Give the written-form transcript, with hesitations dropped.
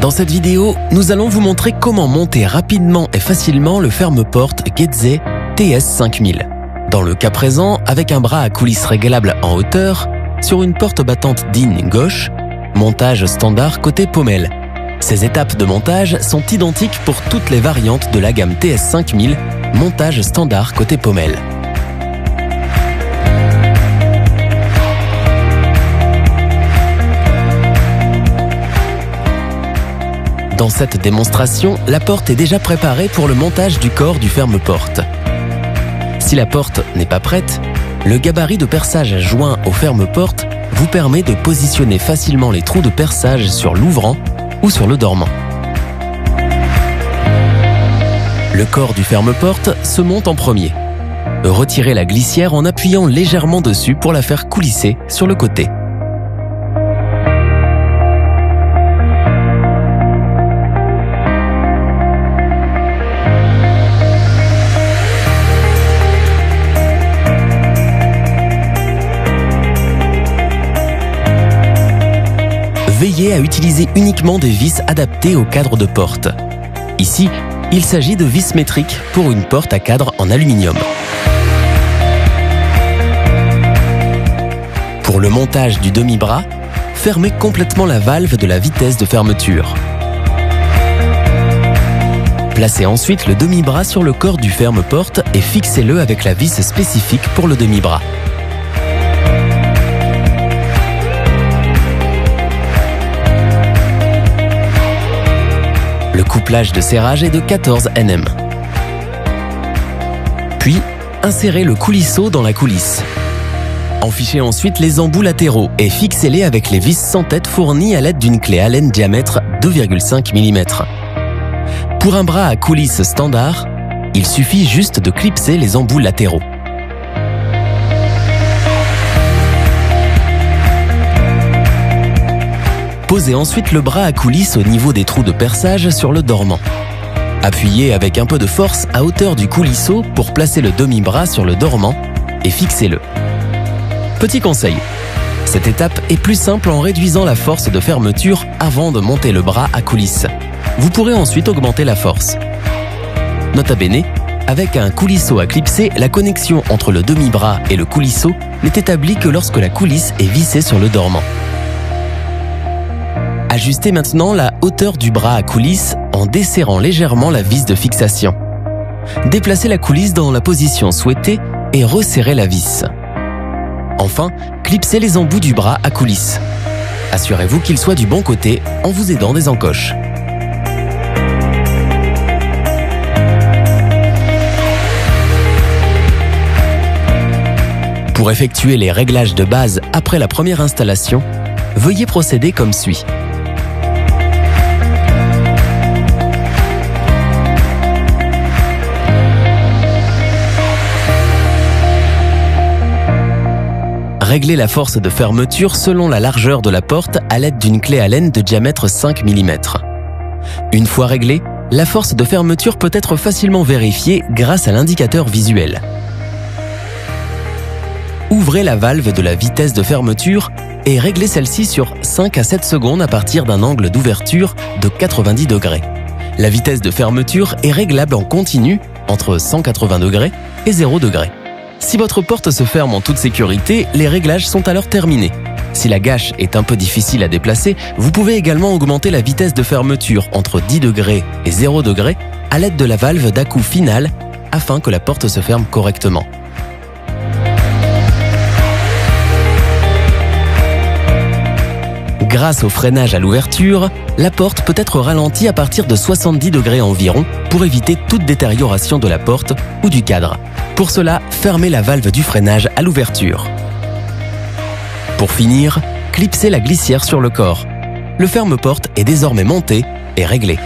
Dans cette vidéo, nous allons vous montrer comment monter rapidement et facilement le ferme-porte Getze TS5000. Dans le cas présent, avec un bras à coulisses réglable en hauteur, sur une porte battante DIN gauche, montage standard côté pommelle. Ces étapes de montage sont identiques pour toutes les variantes de la gamme TS5000, montage standard côté pommelle. Dans cette démonstration, la porte est déjà préparée pour le montage du corps du ferme-porte. Si la porte n'est pas prête, le gabarit de perçage joint au ferme-porte vous permet de positionner facilement les trous de perçage sur l'ouvrant ou sur le dormant. Le corps du ferme-porte se monte en premier. Retirez la glissière en appuyant légèrement dessus pour la faire coulisser sur le côté. Veillez à utiliser uniquement des vis adaptées au cadre de porte. Ici, il s'agit de vis métriques pour une porte à cadre en aluminium. Pour le montage du demi-bras, fermez complètement la valve de la vitesse de fermeture. Placez ensuite le demi-bras sur le corps du ferme-porte et fixez-le avec la vis spécifique pour le demi-bras. Le couplage de serrage est de 14 Nm. Puis, insérez le coulisseau dans la coulisse. Enfichez ensuite les embouts latéraux et fixez-les avec les vis sans tête fournies à l'aide d'une clé Allen diamètre 2,5 mm. Pour un bras à coulisse standard, il suffit juste de clipser les embouts latéraux. Posez ensuite le bras à coulisse au niveau des trous de perçage sur le dormant. Appuyez avec un peu de force à hauteur du coulisseau pour placer le demi-bras sur le dormant et fixez-le. Petit conseil, cette étape est plus simple en réduisant la force de fermeture avant de monter le bras à coulisse. Vous pourrez ensuite augmenter la force. Nota bene, avec un coulisseau à clipser, la connexion entre le demi-bras et le coulisseau n'est établie que lorsque la coulisse est vissée sur le dormant. Ajustez maintenant la hauteur du bras à coulisse en desserrant légèrement la vis de fixation. Déplacez la coulisse dans la position souhaitée et resserrez la vis. Enfin, clipsez les embouts du bras à coulisse. Assurez-vous qu'ils soient du bon côté en vous aidant des encoches. Pour effectuer les réglages de base après la première installation, veuillez procéder comme suit. Réglez la force de fermeture selon la largeur de la porte à l'aide d'une clé Allen de diamètre 5 mm. Une fois réglée, la force de fermeture peut être facilement vérifiée grâce à l'indicateur visuel. Ouvrez la valve de la vitesse de fermeture et réglez celle-ci sur 5 à 7 secondes à partir d'un angle d'ouverture de 90 degrés. La vitesse de fermeture est réglable en continu entre 180 degrés et 0 degrés. Si votre porte se ferme en toute sécurité, les réglages sont alors terminés. Si la gâche est un peu difficile à déplacer, vous pouvez également augmenter la vitesse de fermeture entre 10 degrés et 0 degrés à l'aide de la valve d'à-coup finale afin que la porte se ferme correctement. Grâce au freinage à l'ouverture, la porte peut être ralentie à partir de 70 degrés environ pour éviter toute détérioration de la porte ou du cadre. Pour cela, fermez la valve du freinage à l'ouverture. Pour finir, clipsez la glissière sur le corps. Le ferme-porte est désormais monté et réglé.